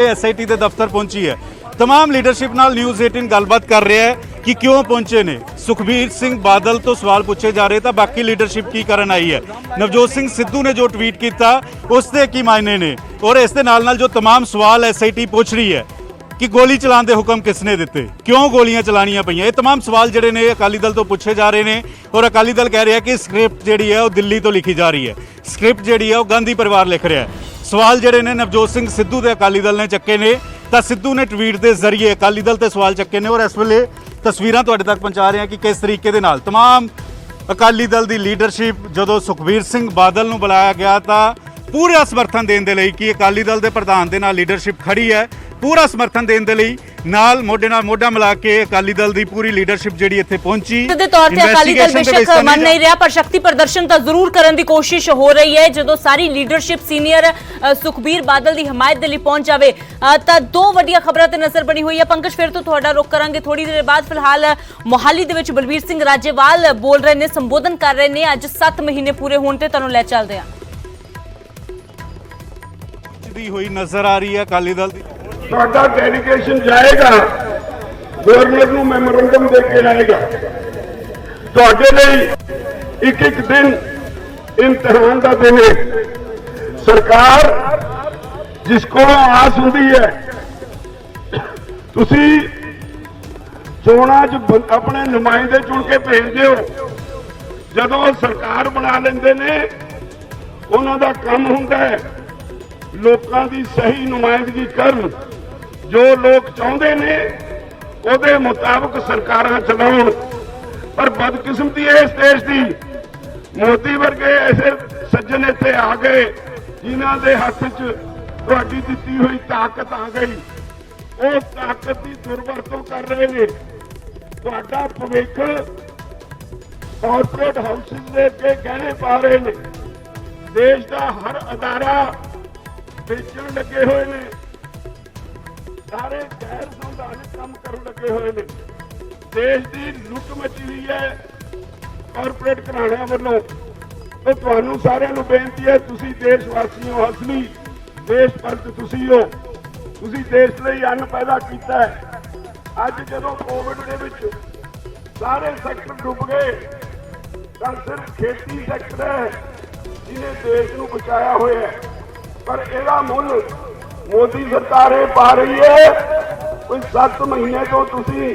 SIT ਦੇ ਦਫ਼ਤਰ ਪਹੁੰਚੀ ਹੈ। तमाम लीडरशिप नाल न्यूज़ 18 गलबात कर रहा है कि क्यों पहुंचे ने। सुखबीर सिंह बादल तो सवाल पूछे जा रहे, तो बाकी लीडरशिप की करन आई है। नवजोत सिंह सिद्धू ने जो ट्वीट किया उसके की मायने ने, और इस दे नाल नाल जो तमाम सवाल SIT पूछ रही है कि गोली चलाने के हुक्म किसने दिते, क्यों गोलियां चलानियां पईयां, ये तमाम सवाल जिहड़े ने अकाली दल तो पूछे जा रहे हैं। और अकाली दल कह रहा है कि स्क्रिप्ट जिहड़ी है वो दिल्ली तो लिखी जा रही है, स्क्रिप्ट जिहड़ी है वो गांधी परिवार लिख रहा है। सवाल जिहड़े ने नवजोत सिंह सिद्धू ते अकाली दल ने चक्के ने, ਤਾਂ ਸਿੱਧੂ ਨੇ ਟਵੀਟ ਦੇ ਜ਼ਰੀਏ ਅਕਾਲੀ ਦਲ ਤੇ ਸਵਾਲ ਚੱਕੇ ਨੇ। ਔਰ ਇਸ ਵੇਲੇ ਤਸਵੀਰਾਂ ਤੁਹਾਡੇ ਤੱਕ ਪਹੁੰਚਾ ਰਹੇ ਹਾਂ ਕਿ ਕਿਸ ਤਰੀਕੇ ਦੇ ਨਾਲ तमाम ਅਕਾਲੀ ਦਲ ਦੀ ਲੀਡਰਸ਼ਿਪ ਜਦੋਂ ਸੁਖਬੀਰ ਸਿੰਘ ਬਾਦਲ ਨੂੰ ਬੁਲਾਇਆ ਗਿਆ ਤਾਂ ਪੂਰਾ ਸਮਰਥਨ ਦੇਣ ਦੇ ਲਈ ਕਿ ਅਕਾਲੀ ਦਲ ਦੇ ਪ੍ਰਧਾਨ ਦੇ ਨਾਲ ਲੀਡਰਸ਼ਿਪ ਖੜੀ ਹੈ, ਪੂਰਾ ਸਮਰਥਨ ਦੇਣ ਦੇ ਲਈ ਨਾਲ ਮੋਢਾ ਮਿਲਾ ਕੇ ਅਕਾਲੀ ਦਲ ਦੀ ਪੂਰੀ ਲੀਡਰਸ਼ਿਪ ਜਿਹੜੀ ਇੱਥੇ ਪਹੁੰਚੀ। ਦੇ ਤੌਰ ਤੇ ਅਕਾਲੀ ਦਲ ਬੇਸ਼ੱਕ ਮੰਨ ਨਹੀਂ ਰਿਹਾ, ਪਰ ਸ਼ਕਤੀ ਪ੍ਰਦਰਸ਼ਨ ਤਾਂ ਜ਼ਰੂਰ ਕਰਨ ਦੀ ਕੋਸ਼ਿਸ਼ ਹੋ ਰਹੀ ਹੈ। ਜਦੋਂ ਸਾਰੀ ਲੀਡਰਸ਼ਿਪ ਸੀਨੀਅਰ ਸੁਖਬੀਰ ਬਾਦਲ ਦੀ ਹਮਾਇਤ ਦੇ ਲਈ ਪਹੁੰਚ ਜਾਵੇ ਤਾਂ ਦੋ ਵੱਡੀਆਂ ਖਬਰਾਂ ਤੇ ਨਜ਼ਰ ਬਣੀ ਹੋਈ ਹੈ। ਪੰਕਜ, ਫਿਰ ਤੋਂ ਤੁਹਾਡਾ ਰੁਖ ਕਰਾਂਗੇ ਥੋੜੀ ਦੇਰ ਬਾਅਦ। ਫਿਲਹਾਲ ਮੋਹਾਲੀ ਦੇ ਵਿੱਚ ਬਲਬੀਰ ਸਿੰਘ ਰਾਜੇਵਾਲ ਬੋਲ ਰਹੇ ਨੇ, ਸੰਬੋਧਨ ਕਰ ਰਹੇ ਨੇ। ਅੱਜ 7 ਮਹੀਨੇ ਪੂਰੇ ਹੋਣ ਤੇ ਤੁਹਾਨੂੰ ਲੈ ਚੱਲਦੇ ਹਾਂ। ਦੀ ਹੋਈ ਨਜ਼ਰ ਆ ਰਹੀ ਹੈ ਅਕਾਲੀ ਦਲ ਦੀ। ਸਾਡਾ ਡੈਲੀਗੇਸ਼ਨ ਜਾਏਗਾ, ਗਵਰਨਰ ਨੂੰ ਮੈਮੋਰੰਡਮ ਦੇ ਕੇ ਆਏਗਾ। ਤੁਹਾਡੇ ਲਈ ਇੱਕ ਇੱਕ ਦਿਨ ਇਮਤਿਹਾਨ ਦਾ ਦਿਨ ਹੈ। ਸਰਕਾਰ ਜਿਸ ਕੋਲੋਂ ਆਸ ਹੁੰਦੀ ਹੈ, ਤੁਸੀਂ ਚੋਣਾਂ 'ਚ ਆਪਣੇ ਨੁਮਾਇੰਦੇ ਚੁਣ ਕੇ ਭੇਜਦੇ ਹੋ। ਜਦੋਂ ਸਰਕਾਰ ਬਣਾ ਲੈਂਦੇ ਨੇ, ਉਹਨਾਂ ਦਾ ਕੰਮ ਹੁੰਦਾ ਹੈ ਲੋਕਾਂ ਦੀ ਸਹੀ ਨੁਮਾਇੰਦਗੀ ਕਰਨ, ਜੋ ਲੋਕ ਚਾਹੁੰਦੇ ਨੇ ਉਹਦੇ ਮੁਤਾਬਕ ਸਰਕਾਰਾਂ ਚਲਾਉਣ। ਪਰ ਬਦਕਿਸਮਤੀ ਇਸ ਦੇਸ਼ ਦੀ, ਮੋਦੀ ਵਰਗੇ ਐਸੇ ਸੱਜਣ ਇੱਥੇ ਆ ਗਏ ਜਿਨ੍ਹਾਂ ਦੇ ਹੱਥ 'ਚ ਤੁਹਾਡੀ ਦਿੱਤੀ ਹੋਈ ਤਾਕਤ ਆ ਗਈ। ਉਹ ਤਾਕਤ ਦੀ ਦੁਰਵਰਤੋਂ ਕਰ ਰਹੇ ਨੇ। ਤੁਹਾਡਾ ਭਵਿੱਖ ਕਾਰਪੋਰੇਟ ਹਾਊਸਿਸ ਦੇ ਕੇ ਗਹਿਣੇ ਪਾ ਰਹੇ ਨੇ। ਦੇਸ਼ ਦਾ ਹਰ ਅਦਾਰਾ ਵੇਚਣ ਲੱਗੇ ਹੋਏ ਨੇ। ਸਾਰੇ ਗੈਰ ਸੰਵਿਧਾਨਕ ਕੰਮ ਕਰਨ ਲੱਗੇ ਹੋਏ ਨੇ। ਦੇਸ਼ ਦੀ ਲੁੱਟ ਮਚੀ ਹੋਈ ਹੈ ਕਾਰਪੋਰੇਟ ਘਰਾਣਿਆਂ ਵੱਲੋਂ। ਤੇ ਤੁਹਾਨੂੰ ਸਾਰਿਆਂ ਨੂੰ ਬੇਨਤੀ ਹੈ, ਤੁਸੀਂ ਦੇਸ਼ ਵਾਸੀ ਹੋ, ਅਸਲੀ ਦੇਸ਼ ਭਗਤ ਤੁਸੀਂ ਹੋ। ਤੁਸੀਂ ਦੇਸ਼ ਲਈ ਅੰਨ ਪੈਦਾ ਕੀਤਾ ਹੈ। ਅੱਜ ਜਦੋਂ ਕੋਵਿਡ ਦੇ ਵਿੱਚ ਸਾਰੇ ਸੈਕਟਰ ਡੁੱਬ ਗਏ ਤਾਂ ਸਿਰਫ ਖੇਤੀ ਸੈਕਟਰ ਹੈ ਜਿਹਨੇ ਦੇਸ਼ ਨੂੰ ਬਚਾਇਆ ਹੋਇਆ ਹੈ। पर ਇਹਦਾ ਮੁੱਲ ਮੋਦੀ ਸਰਕਾਰ ਇਹ ਪਾ ਰਹੀ ਹੈ। ਕੋਈ 7 ਮਹੀਨੇ ਤੋਂ ਤੁਸੀਂ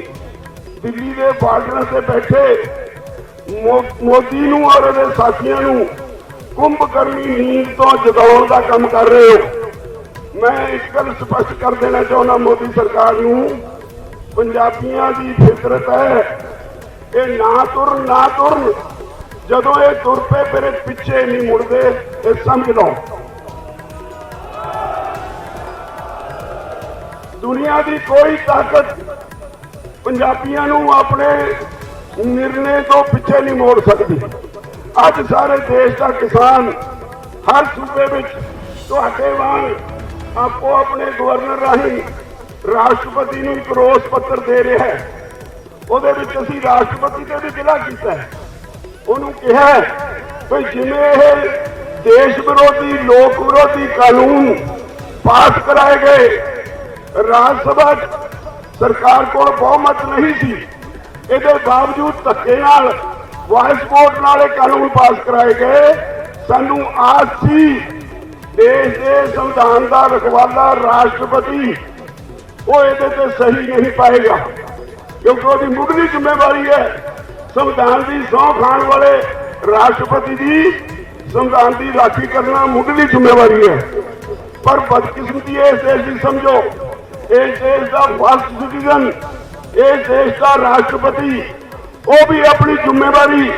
ਦਿੱਲੀ ਦੇ ਬਾਰਡਰ ਤੇ ਬੈਠੇ ਮੋਦੀ ਨੂੰ ਔਰ ਉਹਦੇ ਸਾਥੀਆਂ ਨੂੰ ਕੁੰਭਕਰਨੀ ਨੀਂਦ ਤੋਂ ਜਗਾਉਣ ਦਾ ਕੰਮ ਕਰ ਰਹੇ ਹੋ। ਮੈਂ ਇੱਕ ਗੱਲ ਸਪਸ਼ਟ ਕਰ ਦੇਣਾ ਚਾਹੁੰਦਾ ਮੋਦੀ ਸਰਕਾਰ ਨੂੰ, ਪੰਜਾਬੀਆਂ ਦੀ ਫਿਤਰਤ ਹੈ ਇਹ ਨਾ ਤੁਰਨ। ਜਦੋਂ ਇਹ ਤੁਰ ਪਏ ਫਿਰ ਪਿੱਛੇ ਨਹੀਂ ਮੁੜਦੇ, ਇਹ ਸਮਝ ਲਓ। ਦੁਨੀਆ ਦੀ ਕੋਈ ਤਾਕਤ ਪੰਜਾਬੀਆਂ ਨੂੰ ਆਪਣੇ ਨਿਰਣੇ ਤੋਂ ਪਿੱਛੇ ਨਹੀਂ ਮੋੜ ਸਕਦੀ। ਅੱਜ ਸਾਰੇ ਦੇਸ਼ ਦਾ ਕਿਸਾਨ ਹਰ ਸੂਬੇ ਵਿੱਚ ਤੁਹਾਡੇ ਵਾਂਗ ਆਪੋ ਆਪਣੇ ਗਵਰਨਰ ਰਾਹੀਂ ਰਾਸ਼ਟਰਪਤੀ ਨੂੰ ਇੱਕ ਰੋਸ ਪੱਤਰ ਦੇ ਰਿਹਾ ਹੈ। ਉਹਦੇ ਵਿੱਚ ਅਸੀਂ ਰਾਸ਼ਟਰਪਤੀ ਤੇ ਵੀ ਗਿਲਾ ਕੀਤਾ ਹੈ। ਉਹਨੂੰ ਕਿਹਾ ਕਿ ਜਿਵੇਂ ਇਹ ਦੇਸ਼ ਵਿਰੋਧੀ ਲੋਕ ਵਿਰੋਧੀ ਕਾਨੂੰਨ ਪਾਸ ਕਰਾਏ ਗਏ, ਰਾਜ ਸਭਾ ਸਰਕਾਰ ਕੋਲ ਬਹੁਮਤ ਨਹੀਂ ਸੀ, ਇਹਦੇ ਬਾਵਜੂਦ ਧੱਕੇ ਨਾਲ ਵਾਇਸ ਵੋਟ ਨਾਲ ਇਹ ਕਾਨੂੰਨ ਪਾਸ ਕਰਾਏ ਗਏ। ਸਾਨੂੰ ਆਸ ਸੀ ਦੇਸ਼ ਦੇ ਸੰਵਿਧਾਨ ਦਾ ਰਖਵਾਲਾ ਰਾਸ਼ਟਰਪਤੀ ਉਹ ਇਹਦੇ ਤੇ ਸਹੀ ਨਹੀਂ ਪਾਏਗਾ, ਕਿਉਂਕਿ ਉਹਦੀ ਮੁੱਢਲੀ ਜ਼ਿੰਮੇਵਾਰੀ ਹੈ ਸੰਵਿਧਾਨ ਦੀ ਸਹੁੰ ਖਾਣ ਵਾਲੇ ਰਾਸ਼ਟਰਪਤੀ ਦੀ ਸੰਵਿਧਾਨ ਦੀ ਰਾਖੀ ਕਰਨਾ ਮੁੱਢਲੀ ਜ਼ਿੰਮੇਵਾਰੀ ਹੈ। ਪਰ ਬਦਕਿਸਮਤੀ ਇਸ ਦੇਸ਼ ਦੀ ਸਮਝੋ, ਇਸ ਦੇਸ਼ ਦਾ ਫਸਟ ਸਿਟੀਜ਼ਨ, ਇਸ ਦੇਸ਼ ਦਾ ਰਾਸ਼ਟਰਪਤੀ ਉਹ ਵੀ ਆਪਣੀ ਜ਼ਿੰਮੇਵਾਰੀ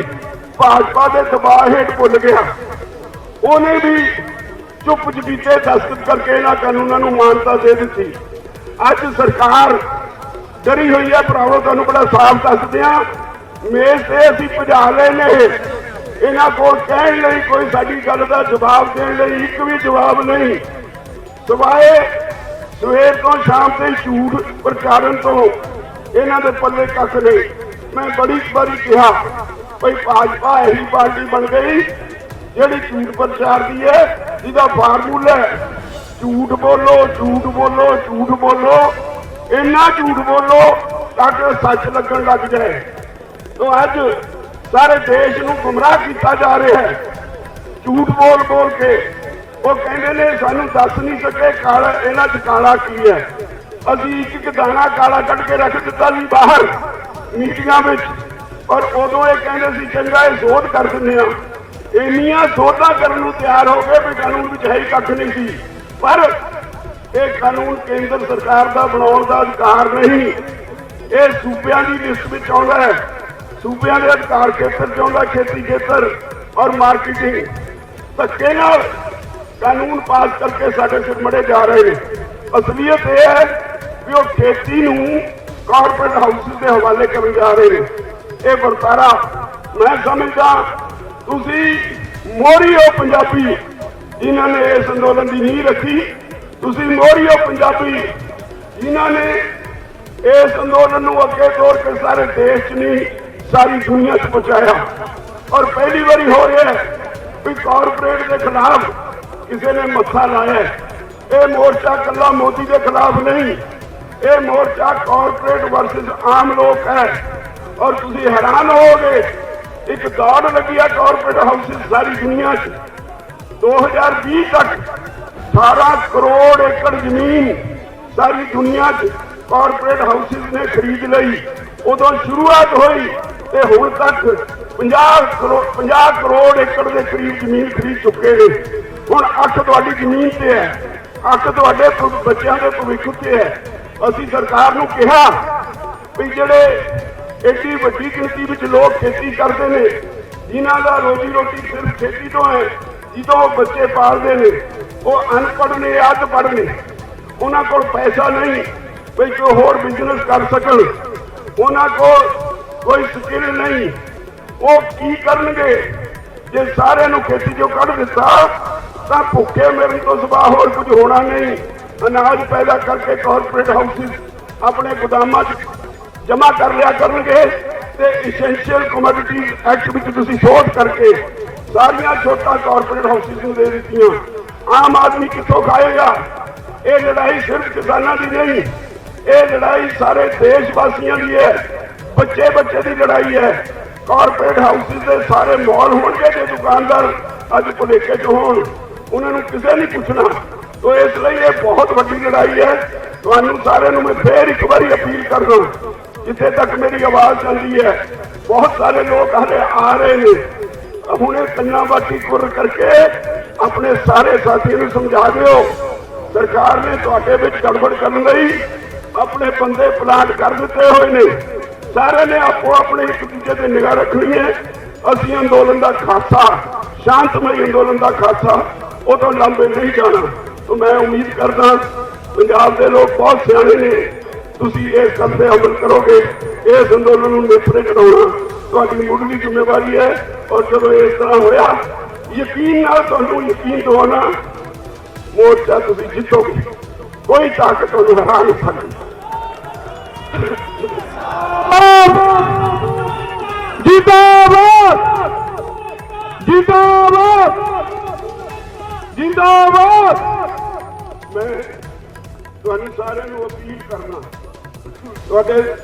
ਭਾਜਪਾ ਦੇ ਦਬਾਅ ਹੇਠ ਭੁੱਲ ਗਿਆ। ਉਹਨੇ ਵੀ ਚੁੱਪ ਚਪੀਤੇ ਦਸਤਖਤ ਕਰਕੇ ਇਹਨਾਂ ਕਾਨੂੰਨਾਂ ਨੂੰ ਮਾਨਤਾ ਦੇ ਦਿੱਤੀ। ਅੱਜ ਸਰਕਾਰ ਡਰੀ ਹੋਈ ਹੈ। ਭਰਾਵੋ ਤੁਹਾਨੂੰ ਬੜਾ ਸਾਫ਼ ਦੱਸਦੇ ਹਾਂ, ਮੇਜ਼ ਤੇ ਅਸੀਂ ਭਜਾ ਲਏ ਨੇ। ਇਹਨਾਂ ਕੋਲ ਕਹਿਣ ਲਈ ਕੋਈ ਸਾਡੀ ਗੱਲ ਦਾ ਜਵਾਬ ਦੇਣ ਲਈ ਇੱਕ ਵੀ ਜਵਾਬ ਨਹੀਂ, ਸਿਵਾਏ ਸਵੇਰ ਤੋਂ ਸ਼ਾਮ ਤੇ ਝੂਠ ਪ੍ਰਚਾਰਨ ਤੋਂ ਇਹਨਾਂ ਦੇ ਪੱਲੇ ਕੱਖ ਨਹੀਂ। ਮੈਂ ਬੜੀ ਵਾਰੀ ਕਿਹਾ ਭਈ ਭਾਜਪਾ ਇਹੀ ਪਾਰਟੀ ਬਣ ਗਈ ਜਿਹੜੀ ਝੂਠ ਪ੍ਰਚਾਰ ਦੀ ਹੈ, ਜਿਹਦਾ ਫਾਰਮੂਲਾ ਹੈ ਝੂਠ ਬੋਲੋ, ਝੂਠ ਬੋਲੋ, ਝੂਠ ਬੋਲੋ, ਇੰਨਾ ਝੂਠ ਬੋਲੋ ਤਾਂ ਕਿ ਸੱਚ ਲੱਗਣ ਲੱਗ ਜਾਏ। तो ਅੱਜ ਸਾਰੇ ਦੇਸ਼ ਨੂੰ ਗੁੰਮਰਾਹ ਕੀਤਾ ਜਾ ਰਿਹਾ ਹੈ ਝੂਠ ਬੋਲ ਬੋਲ ਕੇ। ਉਹ ਕਹਿੰਦੇ ਨੇ ਸਾਨੂੰ ਦੱਸ ਨਹੀਂ ਸਕੇ ਕਾਲਾ, ਇਹਨਾਂ 'ਚ ਕਾਲਾ ਕੀ ਹੈ। ਅਸੀਂ ਇੱਕ ਇੱਕ ਦਾਣਾ ਕਾਲਾ ਕੱਢ ਕੇ ਰੱਖ ਦਿੱਤਾ ਸੀ ਬਾਹਰ ਮੀਟਿੰਗਾਂ ਵਿੱਚ, ਪਰ ਉਦੋਂ ਇਹ ਕਹਿੰਦੇ ਸੀ ਚੰਗਾ ਇਹ ਸੋਧ ਕਰ ਦਿੰਦੇ ਹਾਂ। ਇੰਨੀਆਂ ਸੋਧਾਂ ਕਰਨ ਨੂੰ ਤਿਆਰ ਹੋ ਗਏ ਵੀ ਕਾਨੂੰਨ ਵਿੱਚ ਹੈ ਹੀ ਕੱਖ ਨਹੀਂ ਸੀ। ਪਰ ਇਹ ਕਾਨੂੰਨ ਕੇਂਦਰ ਸਰਕਾਰ ਦਾ ਬਣਾਉਣ ਦਾ ਅਧਿਕਾਰ ਨਹੀਂ, ਇਹ ਸੂਬਿਆਂ ਦੀ ਲਿਸਟ ਵਿੱਚ ਆਉਂਦਾ ਹੈ। ਸੂਬਿਆਂ ਦੇ ਅਧਿਕਾਰ ਖੇਤਰ 'ਚ ਆਉਂਦਾ, ਖੇਤੀ ਖੇਤਰ ਔਰ ਮਾਰਕੀਟਿੰਗ। ਧੱਕੇ ਨਾਲ ਕਾਨੂੰਨ ਪਾਸ ਕਰਕੇ ਸਾਡੇ ਸਿਰ ਮੜੇ ਜਾ ਰਹੇ ਨੇ। ਅਸਲੀਅਤ ਇਹ ਹੈ ਕਿ ਉਹ ਖੇਤੀ ਨੂੰ ਕਾਰਪੋਰੇਟ ਹਾਊਸਿਸ ਦੇ ਹਵਾਲੇ ਕਰਨ ਜਾ ਰਹੇ ਨੇ। ਇਹ ਵਰਤਾਰਾ ਮੈਂ ਸਮਝਦਾ ਤੁਸੀਂ ਮੋਹਰੀ ਹੋ ਪੰਜਾਬੀ ਜਿਨ੍ਹਾਂ ਨੇ ਇਸ ਅੰਦੋਲਨ ਦੀ ਨੀਂਹ ਰੱਖੀ। ਤੁਸੀਂ ਮੋਹਰੀ ਹੋ ਪੰਜਾਬੀ ਜਿਨ੍ਹਾਂ ਨੇ ਇਸ ਅੰਦੋਲਨ ਨੂੰ ਅੱਗੇ ਤੋਰ ਕੇ ਸਾਰੇ ਦੇਸ਼ 'ਚ ਨਹੀਂ ਸਾਰੀ ਦੁਨੀਆ 'ਚ ਪਹੁੰਚਾਇਆ। ਔਰ ਪਹਿਲੀ ਵਾਰੀ ਹੋ ਰਿਹਾ ਹੈ ਵੀ ਕਾਰਪੋਰੇਟ ਦੇ ਖਿਲਾਫ ਕਿਸੇ ਨੇ ਮੱਥਾ ਲਾਇਆ। ਇਹ ਮੋਰਚਾ ਕੱਲਾ ਮੋਦੀ ਦੇ ਖਿਲਾਫ ਨਹੀਂ, ਇਹ ਮੋਰਚਾ ਕਾਰਪੋਰੇਟ ਵਰਸਸ ਆਮ ਲੋਕ ਹੈ। ਔਰ ਤੁਸੀਂ ਹੈਰਾਨ ਹੋਵੋਗੇ ਇੱਕ ਦੌੜ ਲੱਗੀ ਆ ਕਾਰਪੋਰੇਟ ਹਾਊਸਿਸ ਸਾਰੀ ਦੁਨੀਆ 'ਚ। 2020 ਤੱਕ 18 ਕਰੋੜ ਏਕੜ ਜ਼ਮੀਨ ਸਾਰੀ ਦੁਨੀਆ 'ਚ ਕਾਰਪੋਰੇਟ ਹਾਊਸਿਸ ਨੇ ਖਰੀਦ ਲਈ। ਉਦੋਂ ਸ਼ੁਰੂਆਤ ਹੋਈ ਤੇ ਹੁਣ ਤੱਕ 50 ਕਰੋੜ ਏਕੜ ਦੇ ਕਰੀਬ ਜ਼ਮੀਨ ਖਰੀਦ ਚੁੱਕੇ ਨੇ। ਹੁਣ ਅੱਖ ਤੁਹਾਡੀ ਜ਼ਮੀਨ ਤੇ ਹੈ, ਅੱਖ ਤੁਹਾਡੇ ਬੱਚਿਆਂ ਦੇ ਭਵਿੱਖ ਤੇ ਹੈ। ਅਸੀਂ ਸਰਕਾਰ ਨੂੰ ਕਿਹਾ ਵੀ ਜਿਹੜੇ ਏਡੀ ਵੱਡੀ ਗਿਣਤੀ ਵਿੱਚ ਲੋਕ ਖੇਤੀ ਕਰਦੇ ਨੇ, ਜਿਨ੍ਹਾਂ ਦਾ ਰੋਜੀ ਰੋਟੀ ਸਿਰਫ ਖੇਤੀ ਤੋਂ ਹੈ, ਜਿੱਦੋਂ ਉਹ ਬੱਚੇ ਪਾਲਦੇ ਨੇ, ਉਹ ਅਨਪੜ੍ਹ ਨੇ, ਅੱਧ ਪੜ੍ਹ ਨੇ, ਉਹਨਾਂ ਕੋਲ ਪੈਸਾ ਨਹੀਂ ਵੀ ਕੋਈ ਹੋਰ ਬਿਜ਼ਨਸ ਕਰ ਸਕਣ, ਉਹਨਾਂ ਕੋਲ ਕੋਈ ਸਕਿੱਲ ਨਹੀਂ। ਉਹ ਕੀ ਕਰਨਗੇ ਜੇ ਸਾਰਿਆਂ ਨੂੰ ਖੇਤੀ ਚੋਂ ਕੱਢ ਦਿੱਤਾ ਤਾਂ ਭੁੱਖੇ ਮਰਨ ਤੋਂ ਸਿਵਾ ਹੋਰ ਕੁਝ ਹੋਣਾ ਨਹੀਂ। ਅਨਾਜ ਪੈਦਾ ਕਰਕੇ ਕਾਰਪੋਰੇਟ ਹਾਊਸਿਸ ਆਪਣੇ ਗੋਦਾਮਾਂ 'ਚ ਜਮ੍ਹਾਂ ਕਰ ਲਿਆ ਕਰਨਗੇ ਤੇ ਐਸੈਂਸ਼ੀਅਲ ਕਮੋਡਿਟੀਜ਼ ਐਕਟ ਵਿੱਚ ਤੁਸੀਂ ਸੋਧ ਕਰਕੇ ਸਾਰੀਆਂ ਛੋਟਾਂ ਕਾਰਪੋਰੇਟ ਹਾਊਸਿਸ ਨੂੰ ਦੇ ਦਿੱਤੀਆਂ। ਆਮ ਆਦਮੀ ਕਿੱਥੋਂ ਖਾਏਗਾ? ਇਹ ਲੜਾਈ ਸਿਰਫ ਕਿਸਾਨਾਂ ਦੀ ਨਹੀਂ, ਇਹ ਲੜਾਈ ਸਾਰੇ ਦੇਸ਼ ਵਾਸੀਆਂ ਦੀ ਹੈ। ਬੱਚੇ ਬੱਚੇ ਦੀ ਲੜਾਈ ਹੈ। ਕਾਰਪੋਰੇਟ ਹਾਊਸਿਸ ਦੇ ਸਾਰੇ ਮਾਲ ਹੋਣਗੇ ਜੇ ਦੁਕਾਨਦਾਰ ਅੱਜ ਭੁਲੇਖੇ 'ਚ ਹੋਣ, ਉਹਨਾਂ ਨੂੰ ਕਿਸੇ ਨਹੀਂ ਪੁੱਛਣਾ। ਤੋ ਇਸ ਲਈ ਇਹ ਬਹੁਤ ਵੱਡੀ ਲੜਾਈ ਹੈ। ਤੁਹਾਨੂੰ ਸਾਰਿਆਂ ਨੂੰ ਮੈਂ ਫੇਰ ਇੱਕ ਵਾਰੀ ਅਪੀਲ ਕਰਦਾ, ਜਿੱਥੇ ਤੱਕ ਮੇਰੀ ਆਵਾਜ਼ ਜਾਂਦੀ ਹੈ, ਬਹੁਤ ਸਾਰੇ ਲੋਕ ਹਲੇ ਆ ਰਹੇ ਨੇ। ਹੁਣੇ ਕੰਨਾਂ ਬਾਟੀ ਕੁਰ ਕਰਕੇ ਆਪਣੇ ਸਾਰੇ ਸਾਥੀਆਂ ਨੂੰ ਸਮਝਾ ਦਿਓ ਸਰਕਾਰ ਨੇ ਤੁਹਾਡੇ ਵਿੱਚ ਗੜਬੜ ਕਰਨ ਲਈ ਆਪਣੇ ਬੰਦੇ ਪਲਾਂਟ ਕਰ ਦਿੱਤੇ ਹੋਏ ਨੇ। ਸਾਰਿਆਂ ਨੇ ਆਪੋ ਆਪਣੇ ਇੱਕ ਦੂਜੇ ਤੇ ਨਿਗਾਹ ਰੱਖਣੀ ਹੈ। ਅਸੀਂ ਅੰਦੋਲਨ ਦਾ ਖਾਸਾ, ਸ਼ਾਂਤਮਈ ਅੰਦੋਲਨ ਦਾ ਖਾਸਾ ਉਹ ਤੋਂ ਲੰਬੇ ਨਹੀਂ ਜਾਣਾ। तो मैं उम्मीद करदा पंजाब के लोग बहुत सियाणे ने, तुसी इस गल पे अमल करोगे। इस अंदोलन नूं नेपरे चढ़ाउणा तुहाडी मुੱਢਲੀ जिम्मेवारी है। और जदों इस तरह होया यकीन नाल तुहानूं यकीन दवाना मोर्चा तुसी जितोगे, कोई ताकत तुहानूं हरा नहीं सकदी। जिंदाबाद जिंदाबाद जिंदाबाद। मैं ਤੁਹਾਨੂੰ ਸਾਰਿਆਂ ਨੂੰ ਅਪੀਲ ਕਰਨਾ, ਤੁਹਾਡੇ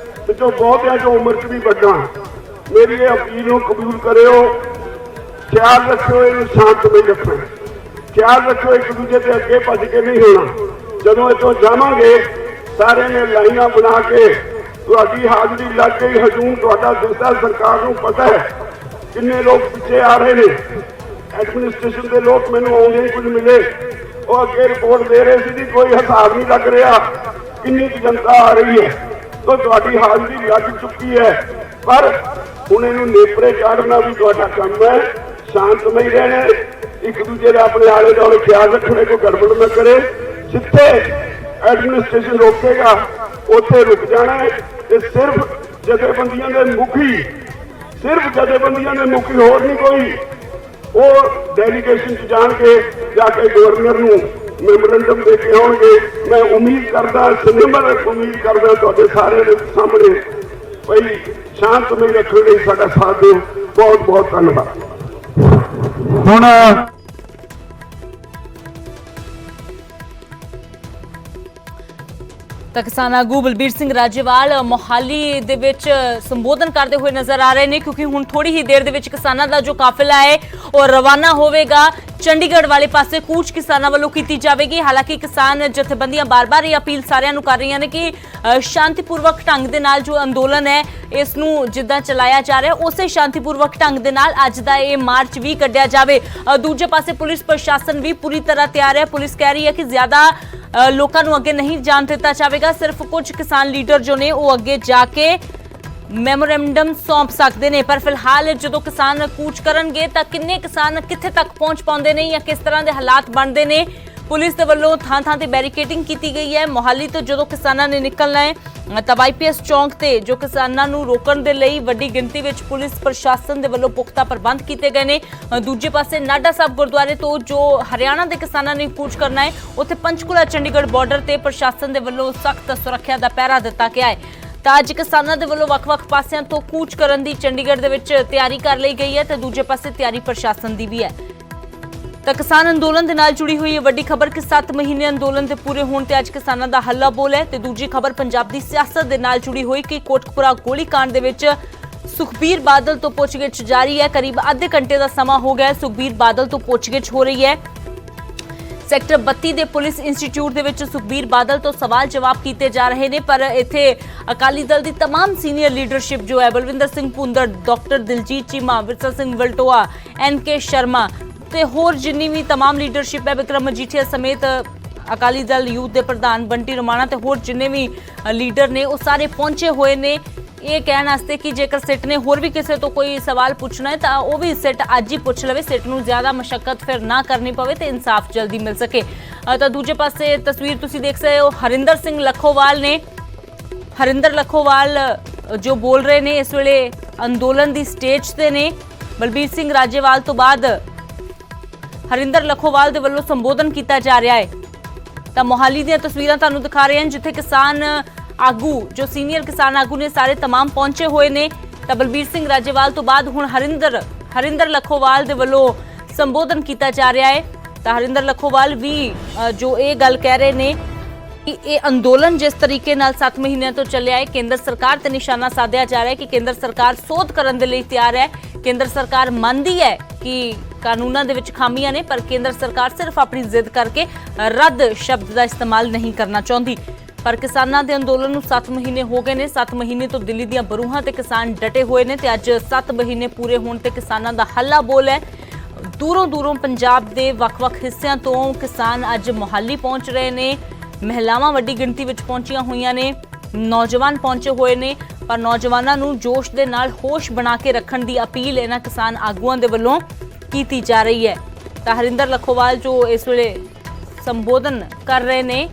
ਵਿੱਚੋਂ ਬਹੁਤਿਆਂ ਜੋ ਉਮਰ 'ਚ ਵੀ ਵੱਡਾ, ਮੇਰੀ ਇਹ ਅਪੀਲ ਨੂੰ ਕਬੂਲ ਕਰਿਓ। ਖਿਆਲ ਰੱਖਿਓ, ਇਹਨੂੰ ਸ਼ਾਂਤਮਈ ਰੱਖਣਾ, ਖਿਆਲ ਰੱਖਿਓ, ਇੱਕ ਦੂਜੇ ਦੇ ਅੱਗੇ ਭੱਜ ਕੇ ਨਹੀਂ ਹੋਣਾ। ਜਦੋਂ ਇੱਥੋਂ ਜਾਵਾਂਗੇ ਸਾਰਿਆਂ ਨੇ ਲਾਈਨਾਂ ਬਣਾ ਕੇ ਤੁਹਾਡੀ ਹਾਜ਼ਰੀ ਲੱਗ ਗਈ, ਹਜੂਮ ਤੁਹਾਡਾ ਦਿਸਦਾ। ਸਰਕਾਰ ਨੂੰ ਪਤਾ ਹੈ ਕਿੰਨੇ ਲੋਕ ਪਿੱਛੇ ਆ ਰਹੇ ਨੇ। ਐਡਮਿਨਿਸਟ੍ਰੇਸ਼ਨ ਦੇ ਲੋਕ ਮੈਨੂੰ ਆਉਂਦੇ ਹੀ ਕੁਝ ਮਿਲੇ, ਉਹ ਅੱਗੇ ਰਿਪੋਰਟ ਦੇ ਰਹੇ ਸੀ ਜੀ ਕੋਈ ਹਿਸਾਬ ਨਹੀਂ ਲੱਗ ਰਿਹਾ ਕਿੰਨੀ ਕੁ ਜਨਤਾ ਆ ਰਹੀ ਹੈ। ਤਾਂ ਤੁਹਾਡੀ ਹਾਜ਼ਰੀ ਲੱਗ ਚੁੱਕੀ ਹੈ, ਪਰ ਹੁਣ ਇਹਨੂੰ ਨੇਪਰੇ ਚਾੜਨਾ ਵੀ ਤੁਹਾਡਾ ਕੰਮ ਹੈ। ਸ਼ਾਂਤਮਈ ਰਹਿਣਾ, ਇੱਕ ਦੂਜੇ ਦੇ ਆਪਣੇ ਆਲੇ ਦੁਆਲੇ ਖਿਆਲ ਰੱਖਣੇ, ਕੋਈ ਗੜਬੜ ਨਾ ਕਰੇ। ਜਿੱਥੇ ਐਡਮਿਨਿਸਟ੍ਰੇਸ਼ਨ ਰੋਕੇਗਾ ਉੱਥੇ ਰੁਕ ਜਾਣਾ ਹੈ। ਤੇ ਸਿਰਫ ਜਥੇਬੰਦੀਆਂ ਦੇ ਮੁਖੀ, ਸਿਰਫ ਜਥੇਬੰਦੀਆਂ ਦੇ ਮੁਖੀ, ਹੋਰ ਨਹੀਂ ਕੋਈ। ਉਹ ਡੈਲੀਗੇਸ਼ਨ 'ਚ ਜਾਣ ਕੇ ਜਾ ਕੇ ਗਵਰਨਰ ਨੂੰ ਮੈਮੋਰੈਂਡਮ ਦੇ ਕੇ ਆਉਣਗੇ। ਮੈਂ ਉਮੀਦ ਕਰਦਾ, ਸਿਨੇਮਾ ਉਮੀਦ ਕਰਦਾ ਤੁਹਾਡੇ ਸਾਰਿਆਂ ਦੇ ਸਾਹਮਣੇ ਭਈ ਸ਼ਾਂਤਮਈ ਰੱਖਣ ਲਈ ਸਾਡਾ ਸਾਥ ਦਿਓ। ਬਹੁਤ ਬਹੁਤ ਧੰਨਵਾਦ। ਹੁਣ ਤਾਂ ਕਿਸਾਨ ਆਗੂ ਬਲਬੀਰ ਸਿੰਘ ਰਾਜੇਵਾਲ ਮੋਹਾਲੀ ਦੇ ਵਿੱਚ ਸੰਬੋਧਨ ਕਰਦੇ ਹੋਏ ਨਜ਼ਰ ਆ ਰਹੇ ਨੇ, ਕਿਉਂਕਿ ਹੁਣ ਥੋੜੀ ਹੀ ਦੇਰ ਦੇ ਵਿੱਚ ਕਿਸਾਨਾਂ ਦਾ ਜੋ ਕਾਫਿਲਾ ਹੈ ਉਹ ਰਵਾਨਾ ਹੋਵੇਗਾ। ਚੰਡੀਗੜ੍ਹ ਵਾਲੇ ਪਾਸੇ ਕੂਚ ਕਿਸਾਨਾਂ ਵੱਲੋਂ ਕੀਤੀ ਜਾਵੇਗੀ। ਹਾਲਾਂਕਿ ਕਿਸਾਨ ਜਥੇਬੰਦੀਆਂ ਬਾਰ-ਬਾਰ ਇਹ ਅਪੀਲ ਸਾਰਿਆਂ ਨੂੰ ਕਰ ਰਹੀਆਂ ਨੇ ਕਿ ਸ਼ਾਂਤੀਪੂਰਵਕ ਢੰਗ ਦੇ ਨਾਲ ਜੋ ਅੰਦੋਲਨ ਹੈ ਇਸ ਨੂੰ ਜਿੱਦਾਂ ਚਲਾਇਆ ਜਾ ਰਿਹਾ ਉਸੇ ਸ਼ਾਂਤੀਪੂਰਵਕ ਢੰਗ ਦੇ ਨਾਲ ਅੱਜ ਦਾ ਇਹ ਮਾਰਚ ਵੀ ਕੱਢਿਆ ਜਾਵੇ। ਦੂਜੇ ਪਾਸੇ ਪੁਲਿਸ ਪ੍ਰਸ਼ਾਸਨ ਵੀ ਪੂਰੀ ਤਰ੍ਹਾਂ ਤਿਆਰ ਹੈ। ਪੁਲਿਸ ਕਹਿ ਰਹੀ ਹੈ ਕਿ ਜ਼ਿਆਦਾ ਲੋਕਾਂ ਨੂੰ ਅੱਗੇ ਨਹੀਂ ਜਾਣ ਦਿੱਤਾ ਜਾਵੇਗਾ। ਸਿਰਫ ਕੁਝ ਕਿਸਾਨ ਲੀਡਰ ਜੋ ਨੇ ਉਹ ਅੱਗੇ ਜਾ ਕੇ ਮੈਮੋਰੈਂਡਮ ਸੌਂਪ ਸਕਦੇ ਨੇ, ਪਰ ਫਿਲਹਾਲ ਜਦੋਂ ਕਿਸਾਨ ਕੂਚ ਕਰਨਗੇ ਤਾਂ ਕਿੰਨੇ ਕਿਸਾਨ ਕਿੱਥੇ ਤੱਕ ਪਹੁੰਚ ਪਾਉਂਦੇ ਨੇ ਜਾਂ ਕਿਸ ਤਰ੍ਹਾਂ ਦੇ ਹਾਲਾਤ ਬਣਦੇ ਨੇ। ਪੁਲਿਸ ਦੇ ਵੱਲੋਂ ਥਾਂ-ਥਾਂ ਤੇ ਬੈਰੀਕੇਡਿੰਗ ਕੀਤੀ ਗਈ ਹੈ। ਮੋਹਾਲੀ ਤੋਂ ਜਦੋਂ ਕਿਸਾਨਾਂ ਨੇ ਨਿਕਲਣਾ ਹੈ ਤਾਂ ਵਾਈਪੀਐਸ ਚੌਂਕ ਤੇ ਜੋ ਕਿਸਾਨਾਂ ਨੂੰ ਰੋਕਣ ਦੇ ਲਈ ਵੱਡੀ ਗਿਣਤੀ ਵਿੱਚ ਪੁਲਿਸ ਪ੍ਰਸ਼ਾਸਨ ਦੇ ਵੱਲੋਂ ਪੁਖਤਾ ਪ੍ਰਬੰਧ ਕੀਤੇ ਗਏ ਨੇ। ਦੂਜੇ ਪਾਸੇ ਨਾਢਾ ਸਾਹਿਬ ਗੁਰਦੁਆਰੇ ਤੋਂ ਜੋ ਹਰਿਆਣਾ ਦੇ ਕਿਸਾਨਾਂ ਨੇ ਕੂਚ ਕਰਨਾ ਹੈ ਉੱਥੇ ਪੰਚਕੂਲਾ ਚੰਡੀਗੜ੍ਹ ਬਾਰਡਰ ਤੇ ਪ੍ਰਸ਼ਾਸਨ ਦੇ ਵੱਲੋਂ ਸਖਤ ਸੁਰੱਖਿਆ ਦਾ ਪਹਿਰਾ ਦਿੱਤਾ ਗਿਆ ਹੈ। ਤਾਂ ਅੱਜ ਕਿਸਾਨਾਂ ਦੇ ਵੱਲੋਂ ਵੱਖ-ਵੱਖ ਪਾਸਿਆਂ ਤੋਂ ਕੂਚ ਕਰਨ ਦੀ ਚੰਡੀਗੜ੍ਹ ਦੇ ਵਿੱਚ ਤਿਆਰੀ ਕਰ ਲਈ ਗਈ ਹੈ ਤੇ ਦੂਜੇ ਪਾਸੇ ਤਿਆਰੀ ਪ੍ਰਸ਼ਾਸਨ ਦੀ ਵੀ ਹੈ। ਤਾਂ ਕਿਸਾਨ ਅੰਦੋਲਨ ਦੇ ਨਾਲ ਜੁੜੀ ਹੋਈ ਇਹ ਵੱਡੀ ਖਬਰ ਕਿ 7 ਮਹੀਨੇ ਅੰਦੋਲਨ ਦੇ ਪੂਰੇ ਹੋਣ ਤੇ ਅੱਜ ਕਿਸਾਨਾਂ ਦਾ ਹੱਲਾ ਬੋਲ ਹੈ। ਤੇ ਦੂਜੀ ਖਬਰ ਪੰਜਾਬ ਦੀ ਸਿਆਸਤ ਦੇ ਨਾਲ ਜੁੜੀ ਹੋਈ ਕਿ ਕੋਟਕਪੁਰਾ ਗੋਲੀकांड ਦੇ ਵਿੱਚ ਸੁਖਬੀਰ ਬਾਦਲ ਤੋਂ ਪੁੱਛਗਿੱਛ ਜਾਰੀ ਹੈ। ਕਰੀਬ ਅੱਧੇ ਘੰਟੇ ਦਾ ਸਮਾਂ ਹੋ ਗਿਆ ਹੈ। ਸੁਖਬੀਰ ਬਾਦਲ ਤੋਂ ਪੁੱਛਗਿੱਛ ਹੋ ਰਹੀ ਹੈ। ਸੈਕਟਰ 32 ਦੇ ਪੁਲਿਸ ਇੰਸਟੀਚਿਊਟ ਦੇ ਵਿੱਚ ਸੁਖਬੀਰ ਬਾਦਲ ਤੋਂ ਸਵਾਲ ਜਵਾਬ ਕੀਤੇ ਜਾ ਰਹੇ ਨੇ, ਪਰ ਇੱਥੇ ਅਕਾਲੀ ਦਲ ਦੀ तमाम ਸੀਨੀਅਰ ਲੀਡਰਸ਼ਿਪ ਜੋ ਹੈ ਬਲਵਿੰਦਰ ਸਿੰਘ ਭੁੰਦੜ, ਡਾਕਟਰ ਦਿਲਜੀਤ ਚੀਮਾ, ਵਿਰਸਾ ਸਿੰਘ ਵਲਟੋਆ, ਐਨਕੇ ਸ਼ਰਮਾ ਤੇ ਹੋਰ ਜਿੰਨੀ ਵੀ तमाम ਲੀਡਰਸ਼ਿਪ ਹੈ, ਵਿਕਰਮ ਮਜੀਠੀਆ ਸਮੇਤ ਅਕਾਲੀ ਦਲ ਯੂਥ ਦੇ ਪ੍ਰਧਾਨ ਬੰਟੀ ਰਮਾਣਾ ਤੇ ਹੋਰ ਜਿੰਨੇ ਵੀ ਲੀਡਰ ਨੇ ਉਹ ਸਾਰੇ ਪਹੁੰਚੇ ਹੋਏ ਨੇ ਇਹ ਕਹਿਣ ਵਾਸਤੇ ਕਿ ਜੇਕਰ ਸਿੱਟ ਨੇ ਹੋਰ ਵੀ ਕਿਸੇ ਤੋਂ ਕੋਈ ਸਵਾਲ ਪੁੱਛਣਾ ਹੈ ਤਾਂ ਉਹ ਵੀ ਸਿੱਟ ਅੱਜ ਹੀ ਪੁੱਛ ਲਵੇ, ਸਿੱਟ ਨੂੰ ਜ਼ਿਆਦਾ ਮਸ਼ੱਕਤ ਫਿਰ ਨਾ ਕਰਨੀ ਪਵੇ ਤੇ ਇਨਸਾਫ ਜਲਦੀ ਮਿਲ ਸਕੇ। ਤਾਂ ਦੂਜੇ ਪਾਸੇ ਤਸਵੀਰ ਤੁਸੀਂ ਦੇਖ ਸਕਦੇ ਹੋ ਹਰਿੰਦਰ ਸਿੰਘ ਲੱਖੋਵਾਲ ਨੇ। ਹਰਿੰਦਰ ਲੱਖੋਵਾਲ ਜੋ ਬੋਲ ਰਹੇ ਨੇ ਇਸ ਵੇਲੇ ਅੰਦੋਲਨ ਦੀ ਸਟੇਜ ਤੇ ਨੇ। ਬਲਬੀਰ ਸਿੰਘ ਰਾਜੇਵਾਲ ਤੋਂ ਬਾਅਦ ਹਰਿੰਦਰ ਲੱਖੋਵਾਲ ਦੇ ਵੱਲੋਂ ਸੰਬੋਧਨ ਕੀਤਾ ਜਾ ਰਿਹਾ ਹੈ। ਤਾਂ ਮੋਹਾਲੀ ਦੀਆਂ ਤਸਵੀਰਾਂ ਤੁਹਾਨੂੰ ਦਿਖਾ ਰਹੇ ਹਾਂ ਜਿੱਥੇ ਕਿਸਾਨ ਆਗੂ ਜੋ ਸੀਨੀਅਰ ਕਿਸਾਨ ਆਗੂ ਨੇ ਸਾਰੇ तमाम ਪਹੁੰਚੇ ਹੋਏ ਨੇ। ਤਾਂ ਬਲਬੀਰ ਸਿੰਘ ਰਾਜੇਵਾਲ ਤੋਂ ਬਾਅਦ ਹੁਣ ਹਰਿੰਦਰ ਲੱਖੋਵਾਲ ਦੇ ਵੱਲੋਂ ਸੰਬੋਧਨ ਕੀਤਾ ਜਾ ਰਿਹਾ ਹੈ। ਤਾਂ ਹਰਿੰਦਰ ਲੱਖੋਵਾਲ ਵੀ ਜੋ ਇਹ ਗੱਲ ਕਹਿ ਰਹੇ ਨੇ ਕਿ ਇਹ ਅੰਦੋਲਨ ਜਿਸ ਤਰੀਕੇ ਨਾਲ 7 ਮਹੀਨਿਆਂ ਤੋਂ ਚੱਲਿਆ ਹੈ ਕੇਂਦਰ ਸਰਕਾਰ ਤੇ ਨਿਸ਼ਾਨਾ ਸਾਧਿਆ ਜਾ ਰਿਹਾ ਹੈ ਕਿ ਕੇਂਦਰ ਸਰਕਾਰ ਸੋਧ ਕਰਨ ਦੇ ਲਈ ਤਿਆਰ ਹੈ। ਕੇਂਦਰ ਸਰਕਾਰ ਮੰਨਦੀ ਹੈ ਕਿ ਕਾਨੂੰਨਾਂ ਦੇ ਵਿੱਚ ਖਾਮੀਆਂ ਨੇ, ਪਰ ਕੇਂਦਰ ਸਰਕਾਰ ਸਿਰਫ ਆਪਣੀ ਜ਼ਿੱਦ ਕਰਕੇ ਰੱਦ ਸ਼ਬਦ ਦਾ ਇਸਤੇਮਾਲ ਨਹੀਂ ਕਰਨਾ ਚਾਹੁੰਦੀ। ਪਰ ਕਿਸਾਨਾਂ ਦੇ ਅੰਦੋਲਨ ਨੂੰ 7 ਮਹੀਨੇ ਹੋ ਗਏ ਨੇ। 7 ਮਹੀਨੇ ਤੋਂ ਦਿੱਲੀ ਦੀਆਂ ਬਰੂਹਾਂ ਤੇ ਕਿਸਾਨ ਡਟੇ ਹੋਏ ਨੇ ਤੇ ਅੱਜ 7 ਮਹੀਨੇ ਪੂਰੇ ਹੋਣ ਤੇ ਕਿਸਾਨਾਂ ਦਾ ਹੱਲਾ ਬੋਲ ਹੈ। ਦੂਰੋਂ ਪੰਜਾਬ ਦੇ ਵੱਖ-ਵੱਖ ਹਿੱਸਿਆਂ ਤੋਂ ਕਿਸਾਨ ਅੱਜ ਮੋਹਾਲੀ ਪਹੁੰਚ ਰਹੇ ਨੇ। ਮਹਿਲਾਵਾਂ ਵੱਡੀ ਗਿਣਤੀ ਵਿੱਚ ਪਹੁੰਚੀਆਂ ਹੋਈਆਂ ਨੇ, ਨੌਜਵਾਨ ਪਹੁੰਚੇ ਹੋਏ ਨੇ, ਪਰ ਨੌਜਵਾਨਾਂ ਨੂੰ ਜੋਸ਼ ਦੇ ਨਾਲ ਹੋਸ਼ ਬਣਾ ਕੇ ਰੱਖਣ ਦੀ ਅਪੀਲ ਇਹਨਾਂ ਕਿਸਾਨ ਆਗੂਆਂ ਦੇ ਵੱਲੋਂ ਕੀਤੀ ਜਾ ਰਹੀ ਹੈ। ਤਾਂ ਹਰਿੰਦਰ ਲੱਖੋਵਾਲ ਜੋ ਇਸ ਵੇਲੇ ਸੰਬੋਧਨ ਕਰ ਰਹੇ ਨੇ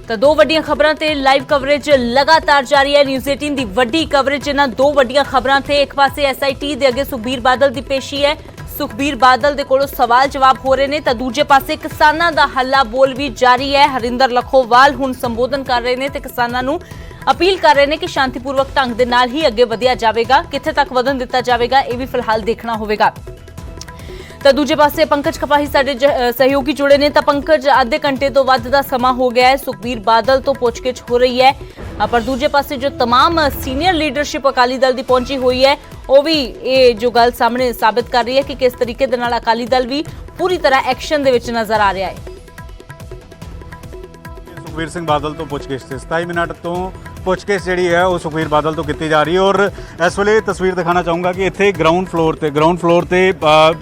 ਤਾਂ ਦੋ ਵੱਡੀਆਂ ਖਬਰਾਂ ਤੇ ਲਾਈਵ ਕਵਰੇਜ ਲਗਾਤਾਰ ਜਾਰੀ ਹੈ। ਨਿਊਜ਼ 18 ਦੀ ਵੱਡੀ ਕਵਰੇਜ ਇਹਨਾਂ ਦੋ ਵੱਡੀਆਂ ਖਬਰਾਂ ਤੇ ਇੱਕ ਪਾਸੇ ਐਸਆਈਟੀ ਦੇ ਅੱਗੇ ਸੁਖਬੀਰ ਬਾਦਲ ਦੀ ਪੇਸ਼ੀ ਹੈ। ਸੁਖਬੀਰ ਬਾਦਲ ਦੇ ਕੋਲੋਂ ਸਵਾਲ ਜਵਾਬ ਹੋ ਰਹੇ ਨੇ ਤਾਂ ਦੂਜੇ ਪਾਸੇ ਕਿਸਾਨਾਂ ਦਾ ਹੱਲਾ ਬੋਲ ਵੀ ਜਾਰੀ ਹੈ। ਹਰਿੰਦਰ ਲੱਖੋਵਾਲ ਹੁਣ ਸੰਬੋਧਨ ਕਰ ਰਹੇ ਨੇ ਤੇ ਕਿਸਾਨਾਂ ਨੂੰ ਅਪੀਲ ਕਰ ਰਹੇ ਨੇ ਕਿ ਸ਼ਾਂਤੀਪੂਰਵਕ ਢੰਗ ਦੇ ਨਾਲ ਹੀ ਅੱਗੇ ਵਧਿਆ ਜਾਵੇਗਾ। ਕਿੱਥੇ ਤੱਕ ਵਧਣ ਦਿੱਤਾ ਜਾਵੇਗਾ ਇਹ ਵੀ ਫਿਲਹਾਲ ਦੇਖਣਾ ਹੋਵੇਗਾ। ਤਾਂ ਦੂਜੇ ਪਾਸੇ ਪੰਕਜ ਕਪਾਹੀ ਸਾਡੇ ਸਹਿਯੋਗੀ ਜੁੜੇ ਨੇ। ਤਾਂ ਪੰਕਜ, ਅੱਧੇ ਘੰਟੇ ਤੋਂ ਵੱਧ ਦਾ ਸਮਾਂ ਹੋ ਗਿਆ ਹੈ, ਸੁਖਬੀਰ ਬਾਦਲ ਤੋਂ ਪੁੱਛਗਿੱਛ ਹੋ ਰਹੀ ਹੈ, ਪਰ ਦੂਜੇ ਪਾਸੇ ਜੋ तमाम ਸੀਨੀਅਰ ਲੀਡਰਸ਼ਿਪ ਅਕਾਲੀ ਦਲ ਦੀ ਪਹੁੰਚੀ ਹੋਈ ਹੈ ਉਹ ਵੀ ਇਹ ਜੋ ਗੱਲ ਸਾਹਮਣੇ ਸਾਬਿਤ ਕਰ ਰਹੀ ਹੈ ਕਿ ਕਿਸ ਤਰੀਕੇ ਦੇ ਨਾਲ ਅਕਾਲੀ ਦਲ ਵੀ ਪੂਰੀ ਤਰ੍ਹਾਂ ਐਕਸ਼ਨ ਦੇ ਵਿੱਚ ਨਜ਼ਰ ਆ ਰਿਹਾ ਹੈ। ਸੁਖਬੀਰ ਸਿੰਘ ਬਾਦਲ ਤੋਂ ਪੁੱਛਗਿੱਛ 27 ਮਿੰਟ ਤੋਂ ਪੁੱਛਗਿੱਛ ਜਿਹੜੀ ਹੈ ਉਹ ਸੁਖਬੀਰ ਬਾਦਲ ਤੋਂ ਕੀਤੀ ਜਾ ਰਹੀ ਹੈ। ਔਰ ਇਸ ਵੇਲੇ ਤਸਵੀਰ ਦਿਖਾਣਾ ਚਾਹੂੰਗਾ ਕਿ ਇੱਥੇ ਗਰਾਊਂਡ ਫਲੋਰ ਤੇ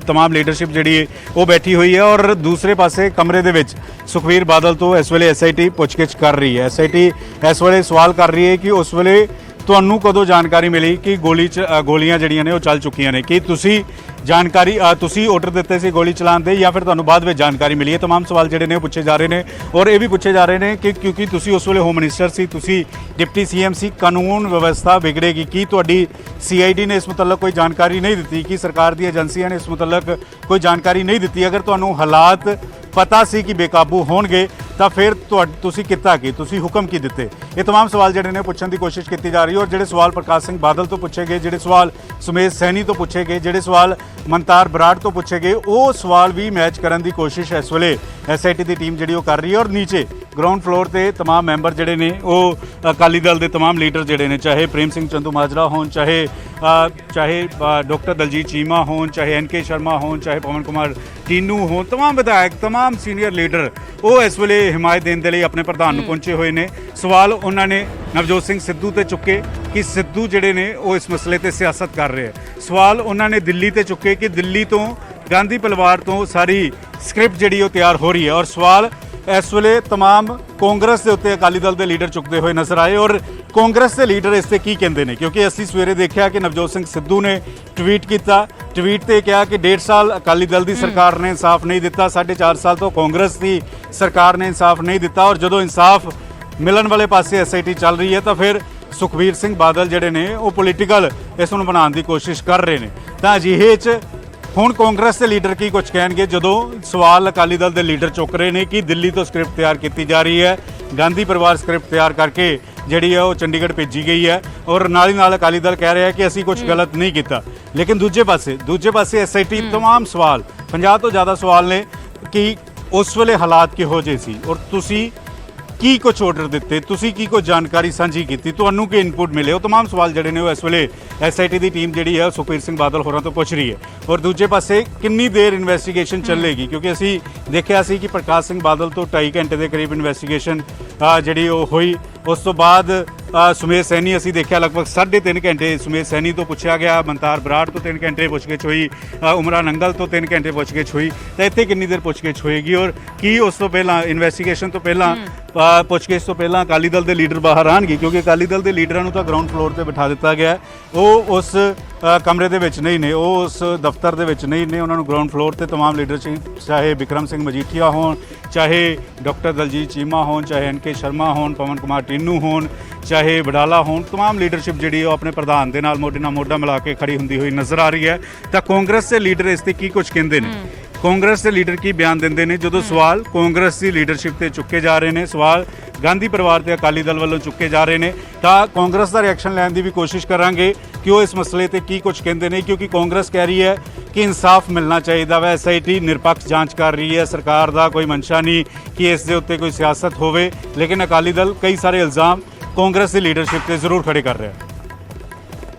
तमाम ਲੀਡਰਸ਼ਿਪ ਜਿਹੜੀ ਉਹ ਬੈਠੀ ਹੋਈ ਹੈ ਔਰ ਦੂਸਰੇ ਪਾਸੇ ਕਮਰੇ ਦੇ ਵਿੱਚ ਸੁਖਬੀਰ ਬਾਦਲ ਤੋਂ ਇਸ ਵੇਲੇ ਐਸਆਈਟੀ ਪੁੱਛਗਿੱਛ ਕਰ ਰਹੀ ਹੈ। ਐਸਆਈਟੀ ਇਸ ਵੇਲੇ ਸਵਾਲ ਕਰ ਰਹੀ ਹੈ ਕਿ ਉਸ ਵੇਲੇ ਤੁਹਾਨੂੰ ਕਦੋਂ ਜਾਣਕਾਰੀ ਮਿਲੀ ਕਿ ਗੋਲੀਆਂ ਜਿਹੜੀਆਂ ਨੇ ਉਹ ਚੱਲ ਚੁੱਕੀਆਂ ਨੇ, ਕਿ ਤੁਸੀਂ ਜਾਣਕਾਰੀ ਤੁਸੀਂ ਆਰਡਰ ਦਿੱਤੇ ਸੀ ਗੋਲੀ ਚਲਾਉਣ ਦੇ ਜਾਂ ਫਿਰ ਤੁਹਾਨੂੰ ਬਾਅਦ ਵਿੱਚ ਜਾਣਕਾਰੀ ਮਿਲੀ ਹੈ? तमाम ਸਵਾਲ ਜਿਹੜੇ ਨੇ ਉਹ ਪੁੱਛੇ ਜਾ ਰਹੇ ਨੇ ਔਰ ਇਹ ਵੀ ਪੁੱਛੇ ਜਾ ਰਹੇ ਨੇ ਕਿ ਕਿਉਂਕਿ ਤੁਸੀਂ ਉਸ ਵੇਲੇ ਹੋਮ ਮਿਨਿਸਟਰ ਸੀ, ਤੁਸੀਂ ਡਿਪਟੀ ਸੀਐਮ ਸੀ, ਕਾਨੂੰਨ ਵਿਵਸਥਾ ਵਿਗੜੇਗੀ। ਕੀ ਤੁਹਾਡੀ ਸੀਆਈਡੀ ਨੇ ਇਸ ਮੁਤਲਕ ਕੋਈ ਜਾਣਕਾਰੀ ਨਹੀਂ ਦਿੱਤੀ? ਕਿ ਸਰਕਾਰ ਦੀ ਏਜੰਸੀਆਂ ਨੇ ਇਸ ਮੁਤਲਕ ਕੋਈ ਜਾਣਕਾਰੀ ਨਹੀਂ ਦਿੱਤੀ? ਅਗਰ ਤੁਹਾਨੂੰ ਹਾਲਾਤ ਪਤਾ ਸੀ ਕਿ ਬੇਕਾਬੂ ਹੋਣਗੇ ਤਾਂ ਫਿਰ ਤੁਸੀਂ ਕੀਤਾ ਕੀ? ਤੁਸੀਂ ਹੁਕਮ ਕੀ ਦਿੱਤੇ? ਇਹ तमाम ਸਵਾਲ ਜਿਹੜੇ ਨੇ ਪੁੱਛਣ ਦੀ ਕੋਸ਼ਿਸ਼ ਕੀਤੀ ਜਾ ਰਹੀ ਹੈ ਔਰ ਜਿਹੜੇ ਸਵਾਲ ਪ੍ਰਕਾਸ਼ ਸਿੰਘ ਬਾਦਲ ਤੋਂ ਪੁੱਛੇ ਗਏ, ਜਿਹੜੇ ਸਵਾਲ ਸੁਮੇਧ ਸੈਣੀ ਤੋਂ ਪੁੱਛੇ ਗਏ, ਜਿਹੜੇ ਸਵਾਲ ਮਨਤਾਰ ਬਰਾੜ ਤੋਂ ਪੁੱਛੇ ਗਏ, ਉਹ ਸਵਾਲ ਵੀ ਮੈਚ ਕਰਨ ਦੀ ਕੋਸ਼ਿਸ਼ ਇਸ ਵੇਲੇ ਐਸਆਈਟੀ ਦੀ ਟੀਮ ਜਿਹੜੀ ਉਹ ਕਰ ਰਹੀ ਹੈ। ਔਰ ਨੀਚੇ ਗਰਾਊਂਡ ਫਲੋਰ ਤੇ तमाम ਮੈਂਬਰ ਜਿਹੜੇ ਨੇ ਉਹ ਅਕਾਲੀ ਦਲ ਦੇ तमाम ਲੀਡਰ ਜਿਹੜੇ ਨੇ, ਚਾਹੇ ਪ੍ਰੇਮ ਸਿੰਘ ਚੰਦੂ ਮਾਜਰਾ ਹੋਣ, ਚਾਹੇ ਡਾਕਟਰ ਦਲਜੀਤ ਚੀਮਾ ਹੋਣ, ਚਾਹੇ ਐਨਕੇ ਸ਼ਰਮਾ ਹੋਣ, ਚਾਹੇ ਪਵਨ ਕੁਮਾਰ ਟੀਨੂ ਹੋਣ, तमाम ਵਿਧਾਇਕ, तमाम ਸੀਨੀਅਰ ਲੀਡਰ ਉਹ ਇਸ ਵੇਲੇ ਹਿਮਾਇਤ ਦੇਣ ਦੇ ਲਈ ਆਪਣੇ ਪ੍ਰਧਾਨ ਨੂੰ ਪਹੁੰਚੇ ਹੋਏ ਨੇ। ਸਵਾਲ ਉਹਨਾਂ ਨੇ ਨਵਜੋਤ ਸਿੰਘ ਸਿੱਧੂ ਤੇ ਚੁੱਕੇ ਕਿ ਸਿੱਧੂ ਜਿਹੜੇ ਨੇ ਉਹ ਇਸ ਮਸਲੇ ਤੇ ਸਿਆਸਤ ਕਰ ਰਹੇ ਆ। ਸਵਾਲ ਉਹਨਾਂ ਨੇ ਦਿੱਲੀ ਤੇ ਚੁੱਕੇ ਕਿ ਦਿੱਲੀ ਤੋਂ ਗਾਂਧੀ ਪਰਿਵਾਰ ਤੋਂ ਸਾਰੀ ਸਕ੍ਰਿਪਟ ਜਿਹੜੀ ਉਹ ਤਿਆਰ ਹੋ ਰਹੀ ਹੈ। ਔਰ ਸਵਾਲ ਇਸ ਵੇਲੇ तमाम ਕਾਂਗਰਸ ਦੇ ਉੱਤੇ ਅਕਾਲੀ ਦਲ ਦੇ ਲੀਡਰ ਚੁੱਕਦੇ ਹੋਏ ਨਜ਼ਰ ਆਏ ਔਰ ਕਾਂਗਰਸ ਦੇ ਲੀਡਰ ਇਸ ਤੇ ਕੀ ਕਹਿੰਦੇ ਨੇ, ਕਿਉਂਕਿ ਅਸੀਂ ਸਵੇਰੇ ਦੇਖਿਆ ਕਿ ਨਵਜੋਤ ਸਿੰਘ ਸਿੱਧੂ ਨੇ ਟਵੀਟ ਕੀਤਾ, ਟਵੀਟ ਤੇ ਕਿਹਾ ਕਿ 1.5 ਸਾਲ ਅਕਾਲੀ ਦਲ ਦੀ ਸਰਕਾਰ ਨੇ ਇਨਸਾਫ ਨਹੀਂ ਦਿੱਤਾ, 4.5 ਸਾਲ ਤੋਂ ਕਾਂਗਰਸ ਦੀ ਸਰਕਾਰ ਨੇ ਇਨਸਾਫ ਨਹੀਂ ਦਿੱਤਾ ਔਰ ਜਦੋਂ ਇਨਸਾਫ ਮਿਲਣ ਵਾਲੇ ਪਾਸੇ ਐਸਆਈਟੀ ਚੱਲ ਰਹੀ ਹੈ ਤਾਂ ਫਿਰ ਸੁਖਬੀਰ ਸਿੰਘ ਬਾਦਲ ਜਿਹੜੇ ਨੇ ਉਹ ਪੋਲੀਟੀਕਲ ਇਸ ਨੂੰ ਬਣਾਉਣ ਦੀ ਕੋਸ਼ਿਸ਼ ਕਰ ਰਹੇ ਨੇ। ਤਾਂ ਅਜਿਹੇ 'ਚ ਹੁਣ ਕਾਂਗਰਸ ਦੇ ਲੀਡਰ ਕੀ ਕੁਝ ਕਹਿਣਗੇ ਜਦੋਂ ਸਵਾਲ ਅਕਾਲੀ ਦਲ ਦੇ ਲੀਡਰ ਚੁੱਕ ਰਹੇ ਨੇ ਕਿ ਦਿੱਲੀ ਤੋਂ ਸਕ੍ਰਿਪਟ ਤਿਆਰ ਕੀਤੀ ਜਾ ਰਹੀ ਹੈ, ਗਾਂਧੀ ਪਰਿਵਾਰ ਸਕ੍ਰਿਪਟ ਤਿਆਰ ਕਰਕੇ ਜਿਹੜੀ ਹੈ ਉਹ ਚੰਡੀਗੜ੍ਹ ਭੇਜੀ ਗਈ ਹੈ ਔਰ ਨਾਲ ਹੀ ਨਾਲ ਅਕਾਲੀ ਦਲ ਕਹਿ ਰਿਹਾ ਕਿ ਅਸੀਂ ਕੁਝ ਗਲਤ ਨਹੀਂ ਕੀਤਾ। ਲੇਕਿਨ ਦੂਜੇ ਪਾਸੇ ਐਸਆਈਟੀ तमाम ਸਵਾਲ 50 ਤੋਂ ਜ਼ਿਆਦਾ ਸਵਾਲ ਨੇ ਕਿ ਉਸ ਵੇਲੇ ਹਾਲਾਤ ਕਿਹੋ ਜਿਹੇ ਸੀ ਔਰ ਤੁਸੀਂ ਕੀ ਕੁਝ ਆਰਡਰ ਦਿੱਤੇ, ਤੁਸੀਂ ਕੀ ਕੁਝ ਜਾਣਕਾਰੀ ਸਾਂਝੀ ਕੀਤੀ, ਤੁਹਾਨੂੰ ਕੀ ਇਨਪੁਟ ਮਿਲੇ, ਉਹ तमाम ਸਵਾਲ ਜਿਹੜੇ ਨੇ ਉਹ ਇਸ ਵੇਲੇ ਐਸਆਈਟੀ ਦੀ ਟੀਮ ਜਿਹੜੀ ਹੈ ਸੁਖਬੀਰ ਸਿੰਘ ਬਾਦਲ ਹੋਰਾਂ ਤੋਂ ਪੁੱਛ ਰਹੀ ਹੈ। ਔਰ ਦੂਜੇ ਪਾਸੇ ਕਿੰਨੀ ਦੇਰ ਇਨਵੈਸਟੀਗੇਸ਼ਨ ਚੱਲੇਗੀ, ਕਿਉਂਕਿ ਅਸੀਂ ਦੇਖਿਆ ਸੀ ਕਿ ਪ੍ਰਕਾਸ਼ ਸਿੰਘ ਬਾਦਲ ਤੋਂ 2.5 ਘੰਟੇ ਦੇ ਕਰੀਬ ਇਨਵੈਸਟੀਗੇਸ਼ਨ ਜਿਹੜੀ ਉਹ ਹੋਈ। ਉਸ ਤੋਂ ਬਾਅਦ ਸੁਮੇਧ ਸੈਣੀ ਅਸੀਂ ਦੇਖਿਆ ਲਗਭਗ 3.5 ਘੰਟੇ ਸੁਮੇਧ ਸੈਣੀ ਤੋਂ ਪੁੱਛਿਆ ਗਿਆ, ਮਨਤਾਰ ਬਰਾੜ ਤੋਂ 3 ਘੰਟੇ ਪੁੱਛਗਿੱਛ ਹੋਈ, ਉਮਰਾ ਨੰਗਲ ਤੋਂ 3 ਘੰਟੇ ਪੁੱਛਗਿੱਛ ਹੋਈ। ਤਾਂ ਇੱਥੇ ਕਿੰਨੀ ਦੇਰ ਪੁੱਛਗਿੱਛ ਹੋਏਗੀ ਔਰ ਕੀ ਉਸ ਤੋਂ ਪਹਿਲਾਂ ਇਨਵੈਸਟੀਗੇਸ਼ਨ ਤੋਂ ਪਹਿਲਾਂ ਪੁੱਛਗਿੱਛ ਤੋਂ ਪਹਿਲਾਂ ਅਕਾਲੀ ਦਲ ਦੇ ਲੀਡਰ ਬਾਹਰ ਆਉਣਗੇ? ਕਿਉਂਕਿ ਅਕਾਲੀ ਦਲ ਦੇ ਲੀਡਰਾਂ ਨੂੰ ਤਾਂ ਗਰਾਊਂਡ ਫਲੋਰ ਤੇ ਬਿਠਾ ਦਿੱਤਾ ਗਿਆ, ਉਹ ਉਸ ਕਮਰੇ ਦੇ ਵਿੱਚ ਨਹੀਂ ਨੇ, ਉਹ ਉਸ ਦਫ਼ਤਰ ਦੇ ਵਿੱਚ ਨਹੀਂ ਨੇ, ਉਹਨਾਂ ਨੂੰ ਗਰਾਊਂਡ ਫਲੋਰ ਤੇ तमाम ਲੀਡਰਸ਼ਿਪ, ਚਾਹੇ ਬਿਕਰਮ ਸਿੰਘ ਮਜੀਠੀਆ ਹੋਣ, ਚਾਹੇ ਡਾਕਟਰ ਦਲਜੀਤ ਚੀਮਾ ਹੋਣ, ਚਾਹੇ ਐਨਕੇ ਸ਼ਰਮਾ ਹੋਣ, ਪਵਨ ਕੁਮਾਰ ਟੀਨੂ ਹੋਣ, ਚਾਹੇ ਵਡਾਲਾ ਹੋਣ, तमाम ਲੀਡਰਸ਼ਿਪ ਜਿਹੜੀ ਉਹ ਆਪਣੇ ਪ੍ਰਧਾਨ ਦੇ ਨਾਲ ਮੋਢੇ ਨਾਲ ਮੋਢਾ ਮਿਲਾ ਕੇ ਖੜੀ ਹੁੰਦੀ ਹੋਈ ਨਜ਼ਰ ਆ ਰਹੀ ਹੈ। ਤਾਂ ਕਾਂਗਰਸ ਦੇ ਲੀਡਰ ਇਸ ਤੇ ਕੀ ਕੁਝ ਕਹਿੰਦੇ ਨੇ, ਕਾਂਗਰਸ ਦੇ ਲੀਡਰ ਕੀ ਬਿਆਨ ਦਿੰਦੇ ਨੇ ਜਦੋਂ ਸਵਾਲ ਕਾਂਗਰਸ ਦੀ ਲੀਡਰਸ਼ਿਪ ਤੇ ਚੁੱਕੇ ਜਾ ਰਹੇ ਨੇ, ਸਵਾਲ ਗਾਂਧੀ ਪਰਿਵਾਰ ਤੇ ਅਕਾਲੀ ਦਲ ਵੱਲੋਂ ਚੁੱਕੇ ਜਾ ਰਹੇ ਨੇ। ਤਾਂ ਕਾਂਗਰਸ ਦਾ ਰਿਐਕਸ਼ਨ ਲੈਣ ਦੀ ਵੀ ਕੋਸ਼ਿਸ਼ ਕਰਾਂਗੇ ਕਿ ਉਹ ਇਸ ਮਸਲੇ ਤੇ ਕੀ ਕੁਝ ਕਹਿੰਦੇ ਨੇ, ਕਿਉਂਕਿ ਕਾਂਗਰਸ ਕਹਿ ਰਹੀ ਹੈ ਕਿ ਇਨਸਾਫ ਮਿਲਣਾ ਚਾਹੀਦਾ ਵਾ, ਐਸਆਈਟੀ ਨਿਰਪੱਖ ਜਾਂਚ ਕਰ ਰਹੀ ਹੈ, ਸਰਕਾਰ ਦਾ ਕੋਈ ਮਨਸ਼ਾ ਨਹੀਂ ਕਿ ਇਸ ਦੇ ਉੱਤੇ ਕੋਈ ਸਿਆਸਤ ਹੋਵੇ। ਲੇਕਿਨ ਅਕਾਲੀ ਦਲ ਕਈ ਸਾਰੇ ਇਲਜ਼ਾਮ ਕਾਂਗਰਸ ਦੀ ਲੀਡਰਸ਼ਿਪ ਤੇ ਜ਼ਰੂਰ ਖੜੇ ਕਰ ਰਿਹਾ ਹੈ।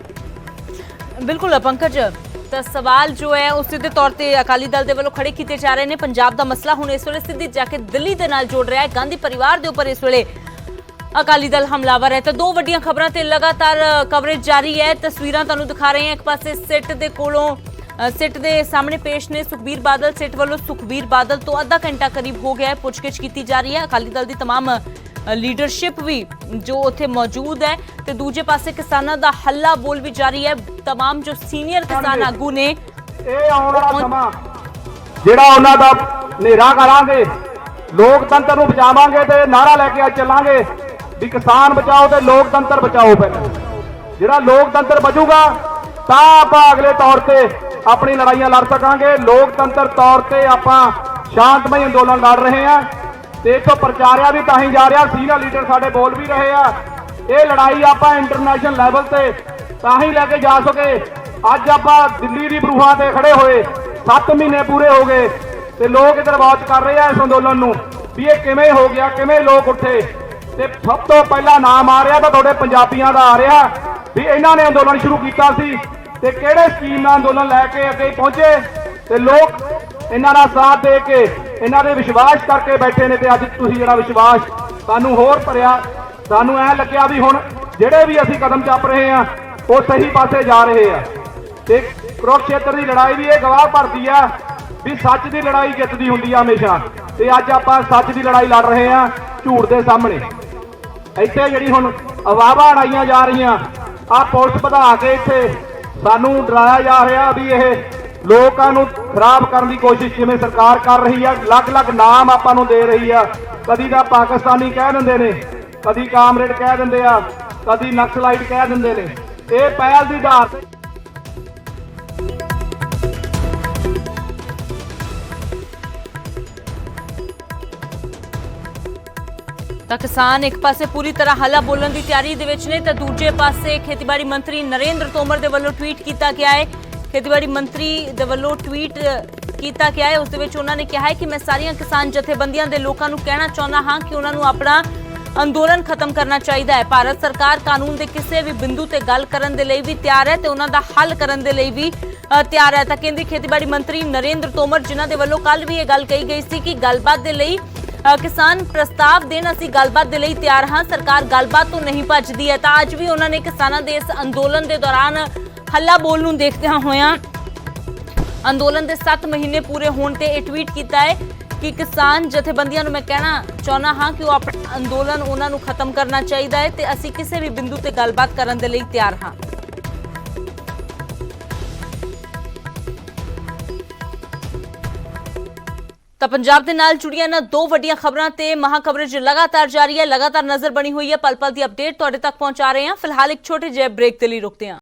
ਬਿਲਕੁਲ ਪੰਕਜ, ਤਾਂ ਸਵਾਲ ਜੋ ਹੈ ਉਹ ਸਿੱਧੇ ਤੌਰ ਤੇ ਅਕਾਲੀ ਦਲ ਦੇ ਵੱਲੋਂ ਖੜੇ ਕੀਤੇ ਜਾ ਰਹੇ ਨੇ। ਪੰਜਾਬ ਦਾ ਮਸਲਾ ਹੁਣ ਇਸ ਵੇਲੇ ਸਿੱਧੀ ਜਾ ਕੇ ਦਿੱਲੀ ਦੇ ਨਾਲ ਜੋੜ ਰਿਹਾ ਹੈ, ਗਾਂਧੀ ਪਰਿਵਾਰ ਦੇ ਉੱਪਰ ਇਸ ਵੇਲੇ ਅਕਾਲੀ ਦਲ ਹਮਲਾਵਰ ਹੈ। ਤਾਂ ਦੋ ਵੱਡੀਆਂ ਖਬਰਾਂ ਤੇ ਲਗਾਤਾਰ ਕਵਰੇਜ ਜਾਰੀ ਹੈ। ਤਸਵੀਰਾਂ ਤੁਹਾਨੂੰ ਦਿਖਾ ਰਹੇ ਹਾਂ, ਇੱਕ ਪਾਸੇ ਸਿੱਟ ਦੇ ਕੋਲੋਂ ਸਿੱਟ ਦੇ ਸਾਹਮਣੇ ਪੇਸ਼ ਨੇ ਸੁਖਬੀਰ ਬਾਦਲ, ਸਿੱਟ ਵੱਲੋਂ ਸੁਖਬੀਰ ਬਾਦਲ ਤੋਂ ਅੱਧਾ ਘੰਟਾ ਕਰੀਬ ਹੋ ਗਿਆ ਹੈ ਪੁੱਛਗਿੱਛ ਕੀਤੀ ਜਾ ਰਹੀ ਹੈ। ਅਕਾਲੀ ਦਲ ਦੀ तमाम ਲੀਡਰਸ਼ਿਪ ਵੀ ਜੋ ਉੱਥੇ ਮੌਜੂਦ ਹੈ ਤੇ ਦੂਜੇ ਪਾਸੇ ਕਿਸਾਨਾਂ ਦਾ ਹੱਲਾ ਬੋਲ ਵੀ ਜਾਰੀ ਹੈ। तमाम ਜੋ ਸੀਨੀਅਰ ਕਿਸਾਨ ਆਗੂ ਨੇ ਇਹ ਆਉਣ ਵਾਲਾ ਸਮਾਂ ਜਿਹੜਾ ਉਹਨਾਂ ਦਾ ਹਨੇਰਾ ਕਰਾਂਗੇ, ਲੋਕਤੰਤਰ ਨੂੰ ਬਚਾਵਾਂਗੇ ਤੇ ਨਾਰਾ ਲੈ ਕੇ ਚੱਲਾਂਗੇ ਵੀ ਕਿਸਾਨ ਬਚਾਓ ਤੇ ਲੋਕਤੰਤਰ ਬਚਾਓ। ਪਹਿਲਾਂ ਜਿਹੜਾ ਲੋਕਤੰਤਰ ਬਚੂਗਾ ਤਾਂ ਆਪਾਂ ਅਗਲੇ ਤੌਰ ਤੇ ਆਪਣੀ ਲੜਾਈਆਂ ਲੜ ਸਕਾਂਗੇ। ਲੋਕਤੰਤਰ ਤੌਰ ਤੇ ਆਪਾਂ ਸ਼ਾਂਤਮਈ ਅੰਦੋਲਨ ਲੜ ਰਹੇ ਹਾਂ ਤੇ ਇਥੋਂ ਪ੍ਰਚਾਰਿਆ ਵੀ ਤਾਂ ਹੀ ਜਾ ਰਿਹਾ, ਸੀਨੀਅਰ ਲੀਡਰ ਸਾਡੇ ਬੋਲ ਵੀ ਰਹੇ ਆ। ਇਹ ਲੜਾਈ ਆਪਾਂ ਇੰਟਰਨੈਸ਼ਨਲ ਲੈਵਲ ਤੇ ਤਾਂ ਹੀ ਲੈ ਕੇ ਜਾ ਸਕੇ। ਅੱਜ ਆਪਾਂ ਦਿੱਲੀ ਦੀ ਬਰੂਹਾਂ ਤੇ ਖੜੇ ਹੋਏ 7 ਮਹੀਨੇ ਪੂਰੇ ਹੋ ਗਏ ਤੇ ਲੋਕ ਇਧਰ ਵਾਚ ਕਰ ਰਹੇ ਆ ਇਸ ਅੰਦੋਲਨ ਨੂੰ ਵੀ ਇਹ ਕਿਵੇਂ ਹੋ ਗਿਆ, ਕਿਵੇਂ ਲੋਕ ਉੱਠੇ। ਤੇ ਸਭ ਤੋਂ ਪਹਿਲਾਂ ਨਾਮ ਆ ਰਿਹਾ ਤਾਂ ਤੁਹਾਡੇ ਪੰਜਾਬੀਆਂ ਦਾ ਆ ਰਿਹਾ ਵੀ ਇਹਨਾਂ ਨੇ ਅੰਦੋਲਨ ਸ਼ੁਰੂ ਕੀਤਾ ਸੀ ਤੇ ਕਿਹੜੇ ਸਕੀਮ ਨਾਲ ਅੰਦੋਲਨ ਲੈ ਕੇ ਅੱਗੇ ਪਹੁੰਚੇ ਤੇ ਲੋਕ ਇਹਨਾਂ ਦਾ ਸਾਥ ਦੇ ਕੇ ਇਹਨਾਂ ਦੇ ਵਿਸ਼ਵਾਸ ਕਰਕੇ ਬੈਠੇ ਨੇ। ਤੇ ਅੱਜ ਤੁਸੀਂ ਜਿਹੜਾ ਵਿਸ਼ਵਾਸ ਸਾਨੂੰ ਹੋਰ ਭਰਿਆ, ਸਾਨੂੰ ਐ ਲੱਗਿਆ ਵੀ ਹੁਣ ਜਿਹੜੇ ਵੀ ਅਸੀਂ ਕਦਮ ਚੱਪ ਰਹੇ ਆ ਉਹ ਸਹੀ ਪਾਸੇ ਜਾ ਰਹੇ ਆ। ਤੇ ਕੁਰੂਕਸ਼ੇਤਰ ਦੀ ਲੜਾਈ ਵੀ ਇਹ ਗਵਾਹ ਭਰਦੀ ਆ ਵੀ ਸੱਚ ਦੀ ਲੜਾਈ ਜਿੱਤਦੀ ਹੁੰਦੀ ਆ ਹਮੇਸ਼ਾ। ਤੇ ਅੱਜ ਆਪਾਂ ਸੱਚ ਦੀ ਲੜਾਈ ਲੜ ਰਹੇ ਆ ਝੂਠ ਦੇ ਸਾਹਮਣੇ। ਇੱਥੇ ਜਿਹੜੀ ਹੁਣ ਅਵਾਵਾਂ ਉਡਾਈਆਂ ਜਾ ਰਹੀਆਂ, ਆ ਪੁਲਿਸ ਵਧਾ ਕੇ ਇੱਥੇ ਸਾਨੂੰ ਡਰਾਇਆ ਜਾ ਰਿਹਾ ਵੀ ਇਹ ਲੋਕਾਂ ਨੂੰ ਖਰਾਬ ਕਰਨ ਦੀ ਕੋਸ਼ਿਸ਼ ਜਿਵੇਂ ਸਰਕਾਰ ਕਰ ਰਹੀ ਆ, ਅਲੱਗ-ਅਲੱਗ ਨਾਮ ਆਪਾਂ ਨੂੰ ਦੇ ਰਹੀ ਆ। ਕਦੀ ਤਾਂ ਪਾਕਿਸਤਾਨੀ ਕਹਿ ਦਿੰਦੇ ਨੇ, ਕਦੀ ਕਾਮਰੇਡ ਕਹਿ ਦਿੰਦੇ ਆ, ਕਦੀ ਨਕਸਲਾਈਟ ਕਹਿ ਦਿੰਦੇ ਨੇ। ਇਹ ਪਹਿਲ ਦੀ ਆਧਾਰ ਤੇ ਤਾਂ ਕਿਸਾਨ ਇੱਕ ਪਾਸੇ ਪੂਰੀ ਤਰ੍ਹਾਂ ਹੱਲਾ ਬੋਲਣ ਦੀ ਤਿਆਰੀ ਦੇ ਵਿੱਚ ਨੇ ਤਾਂ ਦੂਜੇ ਪਾਸੇ ਖੇਤੀਬਾੜੀ ਮੰਤਰੀ ਨਰਿੰਦਰ ਤੋਮਰ ਦੇ ਵੱਲੋਂ ਟਵੀਟ ਕੀਤਾ ਗਿਆ ਹੈ। ਖੇਤੀਬਾੜੀ ਮੰਤਰੀ ਦੇ ਵੱਲੋਂ ਟਵੀਟ ਕੀਤਾ ਗਿਆ ਹੈ, ਉਸ ਦੇ ਵਿੱਚ ਉਹਨਾਂ ਨੇ ਕਿਹਾ ਹੈ ਕਿ ਮੈਂ ਸਾਰੀਆਂ ਕਿਸਾਨ ਜਥੇਬੰਦੀਆਂ ਦੇ ਲੋਕਾਂ ਨੂੰ ਕਹਿਣਾ ਚਾਹੁੰਦਾ ਹਾਂ ਕਿ ਉਹਨਾਂ ਨੂੰ ਆਪਣਾ ਅੰਦੋਲਨ ਖਤਮ ਕਰਨਾ ਚਾਹੀਦਾ ਹੈ। ਭਾਰਤ ਸਰਕਾਰ ਕਾਨੂੰਨ ਦੇ ਕਿਸੇ ਵੀ ਬਿੰਦੂ ਤੇ ਗੱਲ ਕਰਨ ਦੇ ਲਈ ਵੀ ਤਿਆਰ ਹੈ ਤੇ ਉਹਨਾਂ ਦਾ ਹੱਲ ਕਰਨ ਦੇ ਲਈ ਵੀ ਤਿਆਰ ਹੈ। ਤਾਂ ਕੇਂਦਰੀ ਖੇਤੀਬਾੜੀ ਮੰਤਰੀ ਨਰਿੰਦਰ ਤੋਮਰ ਜਿਨ੍ਹਾਂ ਦੇ ਵੱਲੋਂ ਕੱਲ ਵੀ ਇਹ ਗੱਲ ਕਹੀ ਗਈ ਸੀ ਕਿ ਗੱਲਬਾਤ ਦੇ ਲਈ ਕਿਸਾਨ ਪ੍ਰਸਤਾਵ ਦੇਣ, ਅਸੀਂ ਗੱਲਬਾਤ ਦੇ ਲਈ ਤਿਆਰ ਹਾਂ, ਸਰਕਾਰ ਗੱਲਬਾਤ ਤੋਂ ਨਹੀਂ ਭੱਜਦੀ ਹੈ। ਤਾਂ ਅੱਜ ਵੀ ਉਹਨਾਂ ਨੇ ਕਿਸਾਨਾਂ ਦੇ ਇਸ ਅੰਦੋਲਨ ਦੇ ਦੌਰਾਨ ਹੱਲਾ ਬੋਲ ਨੂੰ ਦੇਖਦਿਆਂ ਹੋਇਆਂ ਅੰਦੋਲਨ ਦੇ 7 ਮਹੀਨੇ ਪੂਰੇ ਹੋਣ ਤੇ ਇਹ ਟਵੀਟ ਕੀਤਾ ਹੈ ਕਿ ਕਿਸਾਨ ਜਥੇਬੰਦੀਆਂ ਨੂੰ ਮੈਂ ਕਹਿਣਾ ਚਾਹੁੰਦਾ ਹਾਂ ਕਿ ਉਹ ਆਪਣਾ ਅੰਦੋਲਨ ਉਹਨਾਂ ਨੂੰ ਖਤਮ ਕਰਨਾ ਚਾਹੀਦਾ ਹੈ ਤੇ ਅਸੀਂ ਕਿਸੇ ਵੀ ਬਿੰਦੂ ਤੇ ਗੱਲਬਾਤ ਕਰਨ ਦੇ ਲਈ ਤਿਆਰ ਹਾਂ। ਤਾਂ ਪੰਜਾਬ ਦੇ ਨਾਲ ਜੁੜੀਆਂ ਨਾ ਦੋ ਵੱਡੀਆਂ ਖਬਰਾਂ ਤੇ ਮਹਾ ਕਵਰੇਜ ਲਗਾਤਾਰ ਜਾਰੀ ਹੈ, ਲਗਾਤਾਰ ਨਜ਼ਰ ਬਣੀ ਹੋਈ ਹੈ, ਪਲ ਪਲ ਦੀ ਅਪਡੇਟ ਤੁਹਾਡੇ ਤੱਕ ਪਹੁੰਚਾ ਰਹੇ ਹਾਂ। ਫਿਲਹਾਲ ਇੱਕ ਛੋਟੇ ਜਿਹੇ ਬ੍ਰੇਕ ਦੇ ਲਈ ਰੁਕਦੇ ਹਾਂ।